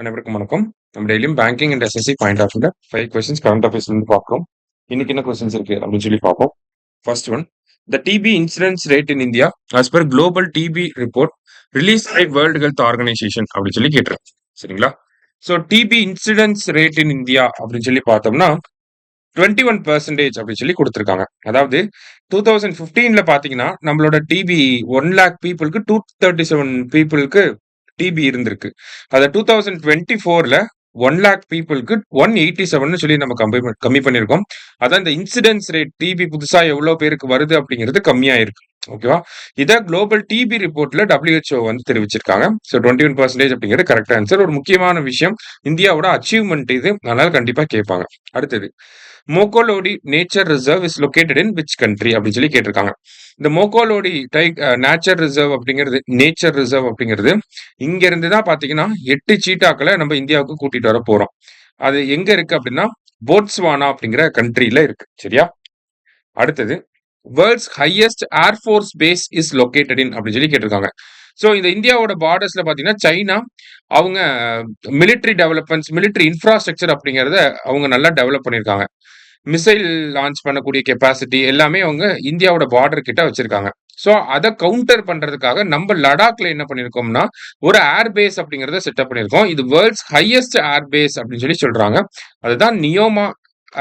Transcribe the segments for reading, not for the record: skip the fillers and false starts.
அனைவருக்கும் வணக்கம். நம்ம டெய்லியும் banking and SSC point of வியூல 5 கொஸ்டின்ஸ் கரண்ட் அஃபேர்ஸ்ல இருந்து பார்க்குறோம். இன்னைக்கு என்ன கொஸ்டின்ஸ் இருக்கு அப்படின்னு சொல்லி பார்ப்போம். First one, the TB incidence rate in India as per global TB report release by world health organisation அப்படின்னு சொல்லி கேட்டிருக்கு. சரிங்களா? So TB incidence rate in India அப்படின்னு சொல்லி பார்த்தோம்னா 21% அப்படின்னு சொல்லி கொடுத்துருக்காங்க. அதாவது 2015ல பாத்தீங்கன்னா நம்மளோட டிபி 1 லேக் பீப்புளுக்கு 237 பீப்புளுக்கு டிபி இருந்திருக்கு. அதை 2024ல 1 லேக் பீப்புளுக்கு 187 சொல்லி நம்ம கம்மி பண்ணியிருக்கோம். அதான் இந்த இன்சிடென்ஸ் ரேட் டிபி புதுசா எவ்வளவு பேருக்கு வருது அப்படிங்கிறது கம்மியா இருக்கு. ஓகேவா? இதை குளோபல் டிபி ரிப்போர்ட்ல WHO வந்து தெரிவிச்சிருக்காங்க. ஸோ 21% அப்படிங்கிறது கரெக்ட் ஆன்சர். ஒரு முக்கியமான விஷயம், இந்தியாவோட அச்சீவ்மெண்ட் இது, அதனால கண்டிப்பா கேட்பாங்க. அடுத்தது, Mokolodi nature reserve is located in which country அப்படின்னு சொல்லி கேட்டிருக்காங்க. இந்த மோகோலோடி நேச்சர் ரிசர்வ் அப்படிங்கிறது இங்க இருந்து தான் பாத்தீங்கன்னா 8 சீட்டாக்களை நம்ம இந்தியாவுக்கு கூட்டிட்டு வர போறோம். அது எங்க இருக்கு அப்படின்னா போட்ஸ்வானா அப்படிங்கிற கண்ட்ரில இருக்கு. சரியா? அடுத்தது, world's highest air force base is located in அப்படின்னு சொல்லி கேட்டிருக்காங்க. ஸோ இந்த இந்தியாவோட பார்டர்ஸ்ல பாத்தீங்கன்னா சைனா அவங்க மிலிட்டரி டெவலப்மெண்ட்ஸ், மிலிட்டரி இன்ஃப்ராஸ்ட்ரக்சர் அப்படிங்கிறத அவங்க நல்லா டெவலப் பண்ணியிருக்காங்க. மிசைல் லான்ச் பண்ணக்கூடிய கெப்பாசிட்டி எல்லாமே அவங்க இந்தியாவோட பார்டர் கிட்ட வச்சிருக்காங்க. ஸோ அதை கவுண்டர் பண்றதுக்காக நம்ம லடாக்ல என்ன பண்ணிருக்கோம்னா ஒரு ஏர் பேஸ் அப்படிங்கறத செட்டப் பண்ணிருக்கோம். இது வேர்ல்ட்ஸ் ஹையஸ்ட் ஏர் பேஸ் அப்படின்னு சொல்லி சொல்றாங்க. அதுதான் நியோமா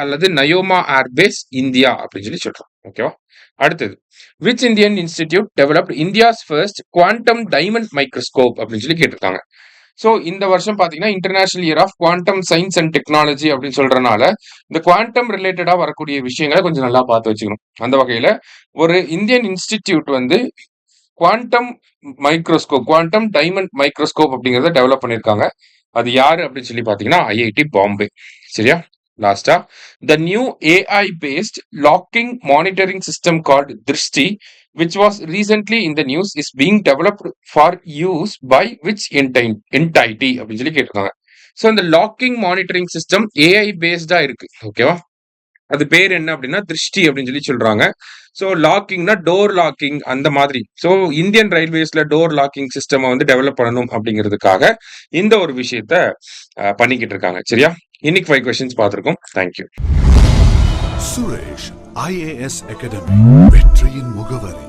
அல்லது நயோமா ஏர் பேஸ் இந்தியா அப்படின்னு சொல்லி சொல்றோம். ஓகேவா? அடுத்தது, which Indian institute developed India's first quantum diamond microscope அப்படின்னு சொல்லி கேட்டிருக்காங்க. ஸோ இந்த வருஷம் பார்த்தீங்கன்னா international year of quantum science and technology அப்படின்னு சொல்றதுனால இந்த குவாண்டம் ரிலேட்டடா வரக்கூடிய விஷயங்களை கொஞ்சம் நல்லா பார்த்து வச்சுக்கணும். அந்த வகையில ஒரு இந்தியன் இன்ஸ்டிடியூட் வந்து குவாண்டம் குவாண்டம் டைமண்ட் மைக்ரோஸ்கோப் அப்படிங்கிறத டெவலப் பண்ணியிருக்காங்க. அது யாரு அப்படின்னு சொல்லி பார்த்தீங்கன்னா ஐஐடி பாம்பே. சரியா? லாஸ்டா, the new AI based locking monitoring system called Drishti, which was recently in the news, is being developed for use by which entity அப்படின்னு சொல்லி கேட்டிருக்காங்க. ஸோ இந்த லாக்கிங் மானிட்டரிங் சிஸ்டம் ஏஐ பேஸ்டா இருக்கு. ஓகேவா? அது பேர் என்ன அப்படின்னா திருஷ்டி அப்படின்னு சொல்லி சொல்றாங்க. ஸோ லாக்கிங்னா டோர் லாக்கிங் அந்த மாதிரி. ஸோ இந்தியன் ரயில்வேஸ்ல டோர் லாக்கிங் சிஸ்டம் வந்து டெவலப் பண்ணணும் அப்படிங்கிறதுக்காக இந்த ஒரு விஷயத்த பண்ணிக்கிட்டு இருக்காங்க. சரியா? இன்னைக்கு 5 கொஸ்டின்ஸ் பார்த்திருக்கோம். தேங்க்யூ. சுரேஷ் IAS அகாடமி, வெற்றியின் முகவரி.